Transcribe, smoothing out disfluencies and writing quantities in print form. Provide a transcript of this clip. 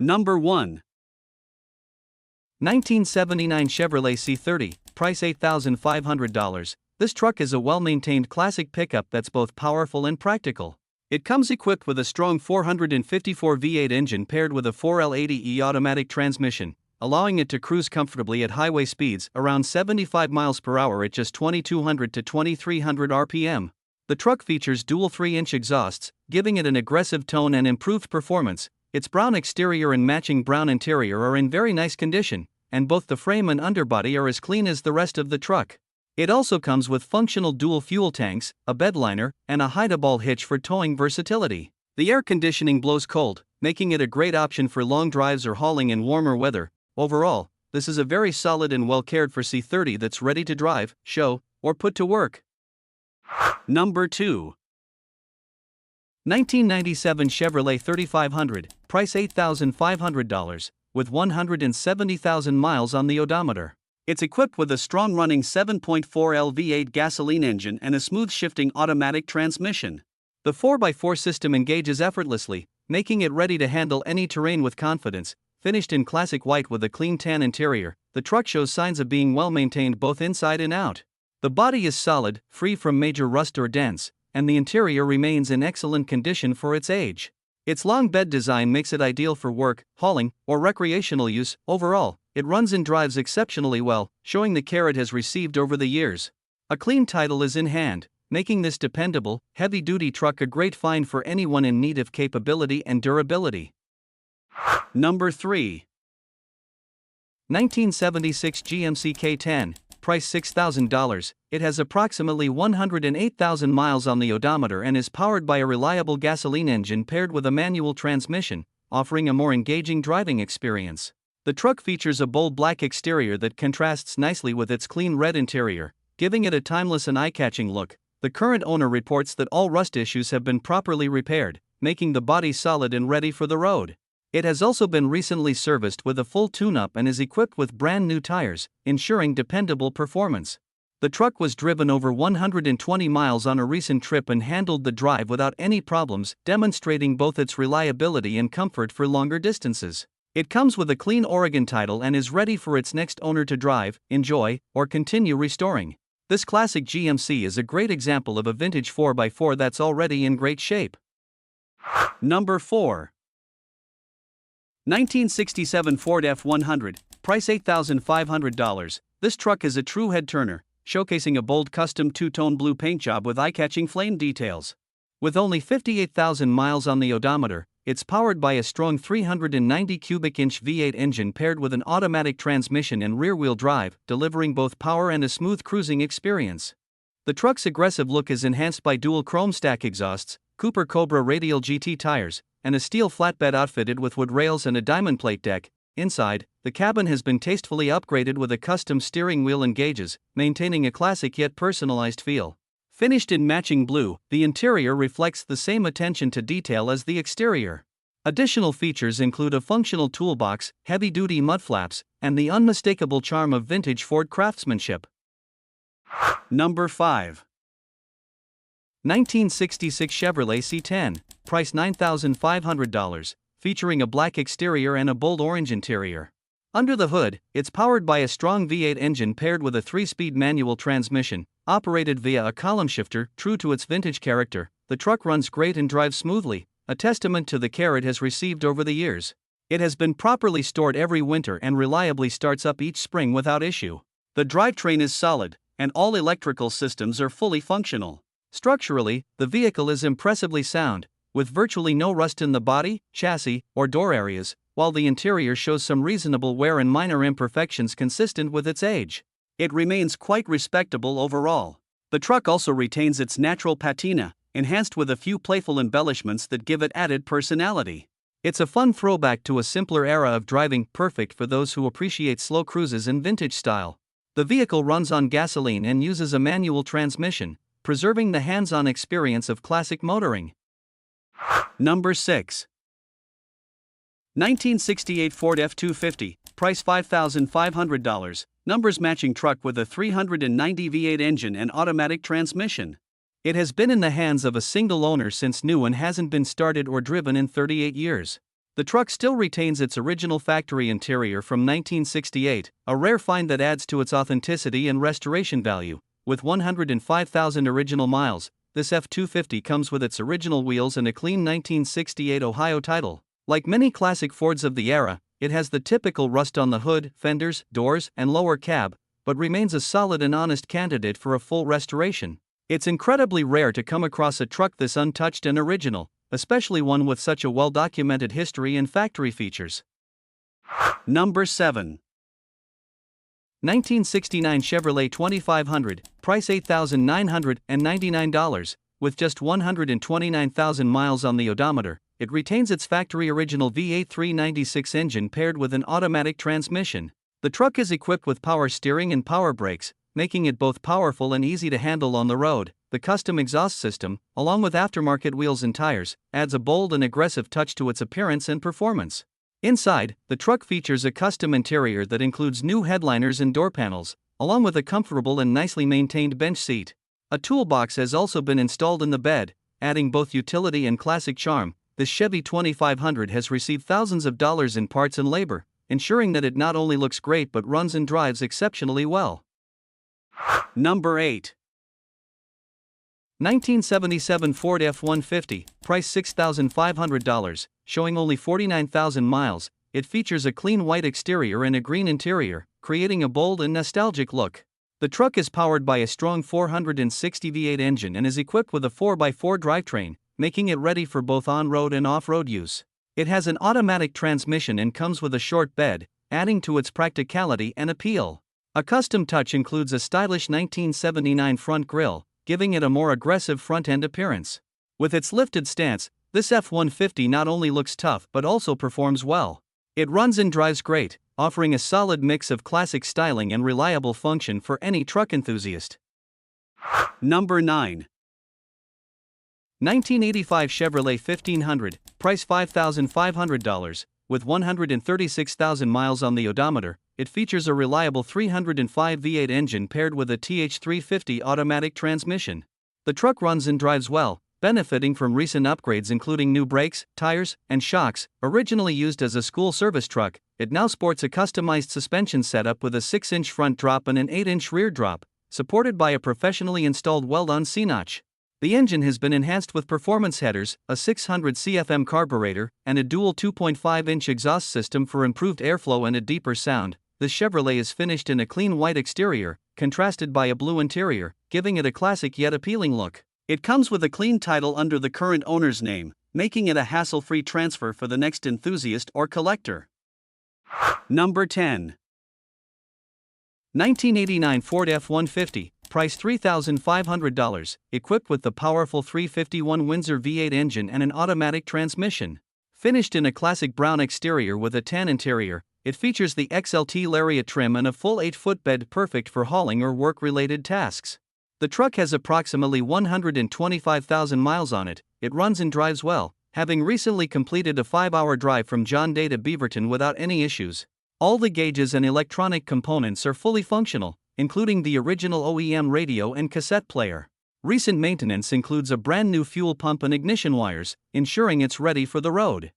Number 1. 1979 Chevrolet C30, price $8,500. This truck is a well-maintained classic pickup that's both powerful and practical. It comes equipped with a strong 454 V8 engine paired with a 4L80E automatic transmission, allowing it to cruise comfortably at highway speeds around 75 miles per hour at just 2,200 to 2,300 RPM. The truck features dual 3-inch exhausts, giving it an aggressive tone and improved performance. Its brown exterior and matching brown interior are in very nice condition, and both the frame and underbody are as clean as the rest of the truck. It also comes with functional dual fuel tanks, a bed liner, and a hide-a-ball hitch for towing versatility. The air conditioning blows cold, making it a great option for long drives or hauling in warmer weather. Overall, this is a very solid and well-cared for C30 that's ready to drive, show, or put to work. Number 2. 1997 Chevrolet 3500, price $8,500, with 170,000 miles on the odometer. It's equipped with a strong-running 7.4L V8 gasoline engine and a smooth-shifting automatic transmission. The 4x4 system engages effortlessly, making it ready to handle any terrain with confidence. Finished in classic white with a clean tan interior, the truck shows signs of being well-maintained both inside and out. The body is solid, free from major rust or dents, and the interior remains in excellent condition for its age. Its long bed design makes it ideal for work, hauling, or recreational use. Overall, it runs and drives exceptionally well, showing the care it has received over the years. A clean title is in hand, making this dependable, heavy-duty truck a great find for anyone in need of capability and durability. Number 3. 1976 GMC K10, price $6,000. It has approximately 108,000 miles on the odometer and is powered by a reliable gasoline engine paired with a manual transmission, offering a more engaging driving experience. The truck features a bold black exterior that contrasts nicely with its clean red interior, giving it a timeless and eye-catching look. The current owner reports that all rust issues have been properly repaired, making the body solid and ready for the road. It has also been recently serviced with a full tune-up and is equipped with brand new tires, ensuring dependable performance. The truck was driven over 120 miles on a recent trip and handled the drive without any problems, demonstrating both its reliability and comfort for longer distances. It comes with a clean Oregon title and is ready for its next owner to drive, enjoy, or continue restoring. This classic GMC is a great example of a vintage 4x4 that's already in great shape. Number 4. 1967 Ford F150, price $8,500. This truck is a true head-turner, showcasing a bold custom two-tone blue paint job with eye-catching flame details. With only 58,000 miles on the odometer, it's powered by a strong 390 cubic inch V8 engine paired with an automatic transmission and rear-wheel drive, delivering both power and a smooth cruising experience. The truck's aggressive look is enhanced by dual chrome stack exhausts, Cooper Cobra radial GT tires, and a steel flatbed outfitted with wood rails and a diamond plate deck. Inside, the cabin has been tastefully upgraded with a custom steering wheel and gauges, maintaining a classic yet personalized feel. Finished in matching blue, the interior reflects the same attention to detail as the exterior. Additional features include a functional toolbox, heavy-duty mud flaps, and the unmistakable charm of vintage Ford craftsmanship. Number 5. 1966 Chevrolet C10, price $9,500, featuring a black exterior and a bold orange interior. Under the hood, it's powered by a strong V8 engine paired with a 3-speed manual transmission, operated via a column shifter. True to its vintage character, the truck runs great and drives smoothly, a testament to the care it has received over the years. It has been properly stored every winter and reliably starts up each spring without issue. The drivetrain is solid, and all electrical systems are fully functional. Structurally, the vehicle is impressively sound, with virtually no rust in the body, chassis, or door areas, while the interior shows some reasonable wear and minor imperfections consistent with its age. It remains quite respectable overall. The truck also retains its natural patina, enhanced with a few playful embellishments that give it added personality. It's a fun throwback to a simpler era of driving, perfect for those who appreciate slow cruises in vintage style. The vehicle runs on gasoline and uses a manual transmission, preserving the hands-on experience of classic motoring. Number 6. 1968 Ford F250, price $5,500, numbers matching truck with a 390 V8 engine and automatic transmission. It has been in the hands of a single owner since new and hasn't been started or driven in 38 years. The truck still retains its original factory interior from 1968, a rare find that adds to its authenticity and restoration value. With 105,000 original miles, this F250 comes with its original wheels and a clean 1968 Ohio title. Like many classic Fords of the era, it has the typical rust on the hood, fenders, doors, and lower cab, but remains a solid and honest candidate for a full restoration. It's incredibly rare to come across a truck this untouched and original, especially one with such a well-documented history and factory features. Number 7. 1969 Chevrolet 2500, price $8,999. With just 129,000 miles on the odometer, it retains its factory original V8 396 engine paired with an automatic transmission. The truck is equipped with power steering and power brakes, making it both powerful and easy to handle on the road. The custom exhaust system, along with aftermarket wheels and tires, adds a bold and aggressive touch to its appearance and performance. Inside, the truck features a custom interior that includes new headliners and door panels, along with a comfortable and nicely maintained bench seat. A toolbox has also been installed in the bed, adding both utility and classic charm. This Chevy 2500 has received thousands of dollars in parts and labor, ensuring that it not only looks great but runs and drives exceptionally well. Number 8. 1977 Ford F250, price $6,500, showing only 49,000 miles. It features a clean white exterior and a green interior, creating a bold and nostalgic look. The truck is powered by a strong 460 V8 engine and is equipped with a 4x4 drivetrain, making it ready for both on-road and off-road use. It has an automatic transmission and comes with a short bed, adding to its practicality and appeal. A custom touch includes a stylish 1979 front grille, giving it a more aggressive front-end appearance. With its lifted stance, this F-150 not only looks tough but also performs well. It runs and drives great, offering a solid mix of classic styling and reliable function for any truck enthusiast. Number 9. 1985 Chevrolet 1500, price $5,500. With 136,000 miles on the odometer, it features a reliable 305 V8 engine paired with a TH350 automatic transmission. The truck runs and drives well, benefiting from recent upgrades including new brakes, tires, and shocks. Originally used as a school service truck, it now sports a customized suspension setup with a 6-inch front drop and an 8-inch rear drop, supported by a professionally installed well-done C-notch. The engine has been enhanced with performance headers, a 600 CFM carburetor, and a dual 2.5-inch exhaust system for improved airflow and a deeper sound. The Chevrolet is finished in a clean white exterior, contrasted by a blue interior, giving it a classic yet appealing look. It comes with a clean title under the current owner's name, making it a hassle-free transfer for the next enthusiast or collector. Number 10. 1989 Ford F-150, price $3,500, equipped with the powerful 351 Windsor V8 engine and an automatic transmission. Finished in a classic brown exterior with a tan interior, it features the XLT Lariat trim and a full 8-foot bed perfect for hauling or work-related tasks. The truck has approximately 125,000 miles on it. It runs and drives well, having recently completed a 5-hour drive from John Day to Beaverton without any issues. All the gauges and electronic components are fully functional, including the original OEM radio and cassette player. Recent maintenance includes a brand new fuel pump and ignition wires, ensuring it's ready for the road.